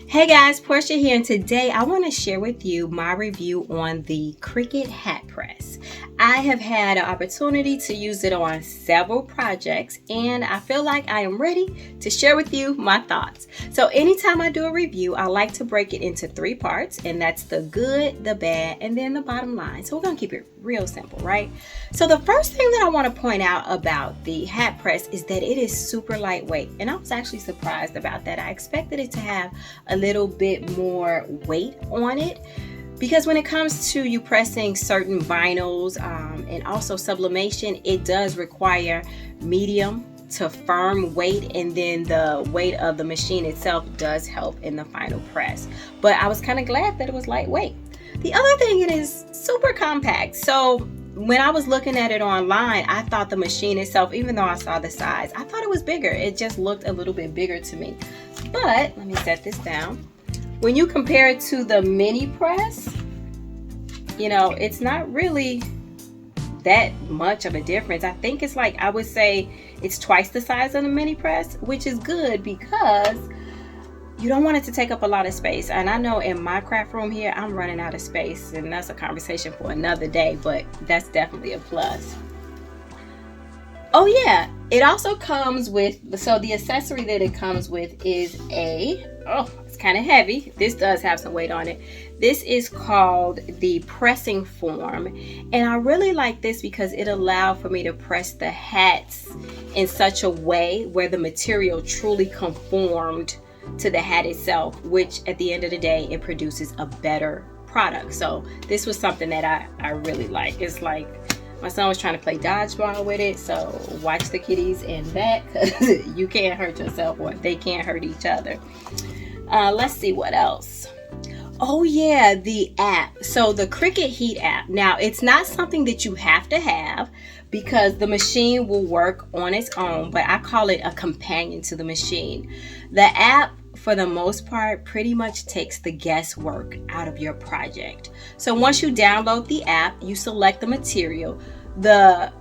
Hey guys, Portia here, and today I want to share with you my review on the Cricut Hat Press. I have had an opportunity to use it on several projects, and I feel like I am ready to share with you my thoughts. So anytime I do a review, I like to break it into three parts, and that's the good, the bad, and then the bottom line. So we're going to keep it real simple, right? So the first thing that I want to point out about the hat press is that it is super lightweight, and I was actually surprised about that. I expected it to have a little bit more weight on it, because when it comes to you pressing certain vinyls and also sublimation, it does require medium to firm weight, and then the weight of the machine itself does help in the final press. But I was kind of glad that it was lightweight. The other thing, it is super compact. So when I was looking at it online, I thought the machine itself, even though I saw the size, I thought it was bigger. It just looked a little bit bigger to me. But let me set this down. When you compare it to the mini press, you know, it's not really that much of a difference. I think it's like, I would say it's twice the size of the mini press, which is good because you don't want it to take up a lot of space. And I know in my craft room here, I'm running out of space, and that's a conversation for another day, but that's definitely a plus. Oh yeah, it also comes with, so the accessory that it comes with is it's kind of heavy. This does have some weight on it. This is called the pressing form, and I really like this because it allowed for me to press the hats in such a way where the material truly conformed to the hat itself, which at the end of the day, it produces a better product. So this was something that I really like. It's like, my son was trying to play dodgeball with it, so watch the kiddies in that, because you can't hurt yourself or they can't hurt each other. Let's see what else. Oh yeah, the app. So the Cricut Heat app. Now, it's not something that you have to have because the machine will work on its own, but I call it a companion to the machine. The app, for the most part, pretty much takes the guesswork out of your project. So once you download the app, you select the material. The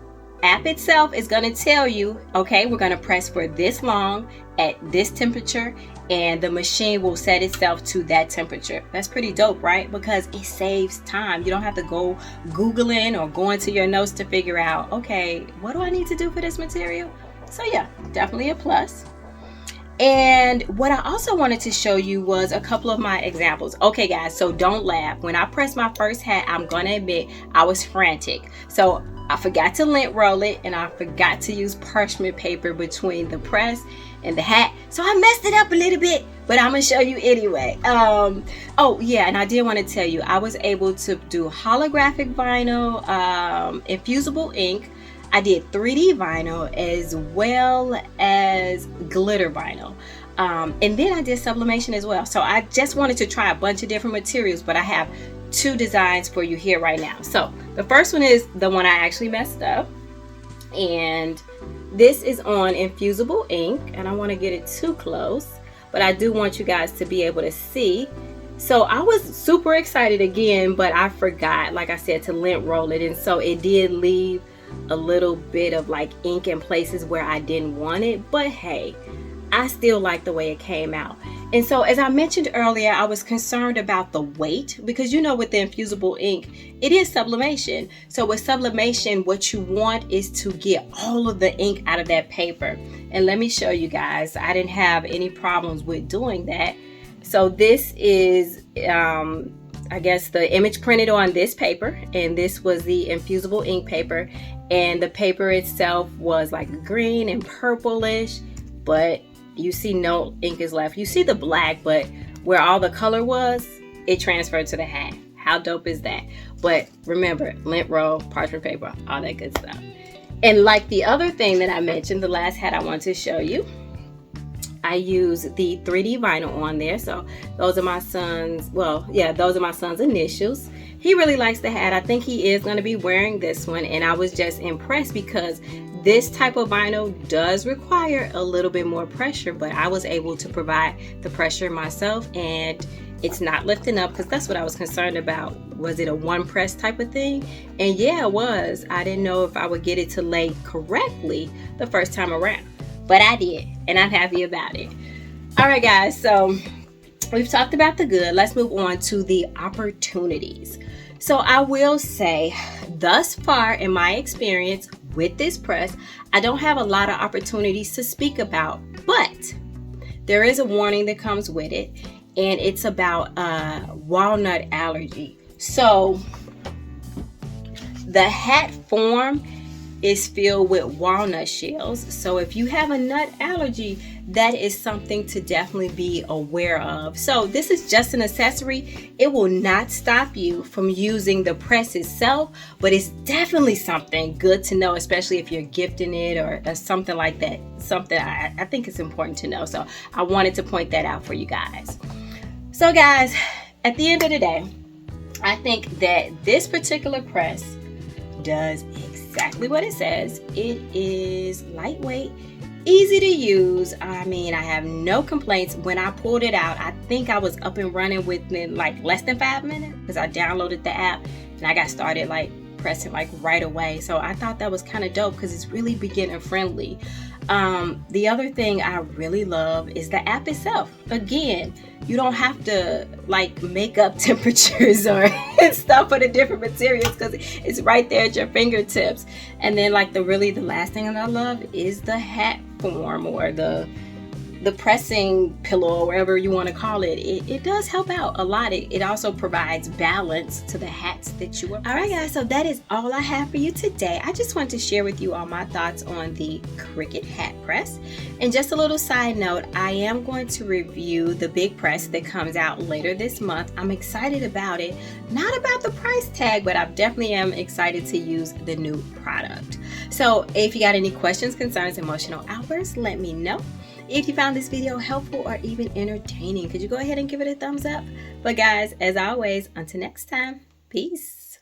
app itself is going to tell you, okay, we're going to press for this long at this temperature, and the machine will set itself to that temperature. That's pretty dope, right? Because it saves time. You don't have to go Googling or go into your notes to figure out, okay, what do I need to do for this material? So yeah, definitely a plus. And what I also wanted to show you was a couple of my examples. Okay guys, so don't laugh. When I pressed my first hat, I'm gonna admit I was frantic. So I forgot to lint roll it, and I forgot to use parchment paper between the press and the hat. So I messed it up a little bit, but I'm gonna show you anyway. Oh yeah, and I did want to tell you, I was able to do holographic vinyl, infusible ink. I did 3D vinyl as well as glitter vinyl. And then I did sublimation as well. So I just wanted to try a bunch of different materials, but I have two designs for you here right now. So the first one is the one I actually messed up. And this is on infusible ink. And I want to get it too close, but I do want you guys to be able to see. So I was super excited again, but I forgot, like I said, to lint roll it. And so it did leave a little bit of like ink in places where I didn't want it, but hey, I still like the way it came out. And so, as I mentioned earlier, I was concerned about the weight, because you know, with the infusible ink, it is sublimation. So with sublimation, what you want is to get all of the ink out of that paper. And let me show you guys, I didn't have any problems with doing that. So this is I guess the image printed on this paper, and this was the infusible ink paper, and the paper itself was like green and purplish, but you see no ink is left. You see the black, but where all the color was, it transferred to the hat. How dope is that? But remember, lint roll, parchment paper, all that good stuff. And like the other thing that I mentioned, the last hat I want to show you, I use the 3D vinyl on there. So those are my son's, well, yeah, those are my son's initials. He really likes the hat. I think he is going to be wearing this one, and I was just impressed because this type of vinyl does require a little bit more pressure, but I was able to provide the pressure myself, and it's not lifting up, because that's what I was concerned about. Was it a one press type of thing? And yeah, it was. I didn't know if I would get it to lay correctly the first time around, but I did, and I'm happy about it. All right guys, so we've talked about the good. Let's move on to the opportunities. So I will say, thus far in my experience with this press, I don't have a lot of opportunities to speak about, but there is a warning that comes with it, and it's about walnut allergy. So the hat form is filled with walnut shells. So if you have a nut allergy, that is something to definitely be aware of. So this is just an accessory. It will not stop you from using the press itself, but it's definitely something good to know, especially if you're gifting it or something like that. Something I think it's important to know. So I wanted to point that out for you guys. So guys, at the end of the day, I think that this particular press does exactly what it says. It is lightweight, easy to use. I mean, I have no complaints. When I pulled it out, I think I was up and running within like less than 5 minutes, because I downloaded the app and I got started like pressing like right away. So I thought that was kind of dope because it's really beginner friendly. The other thing I really love is the app itself. Again, you don't have to like make up temperatures or stuff for the different materials, because it's right there at your fingertips. And then like the last thing that I love is the hat form, or the pressing pillow, or whatever you want to call it. It does help out a lot. It also provides balance to the hats that you wear. All right guys, so that is all I have for you today. I just wanted to share with you all my thoughts on the Cricut Hat Press. And just a little side note, I am going to review the big press that comes out later this month. I'm excited about it. Not about the price tag, but I definitely am excited to use the new product. So if you got any questions, concerns, emotional outbursts, let me know. If you found this video helpful or even entertaining, could you go ahead and give it a thumbs up? But guys, as always, until next time, peace.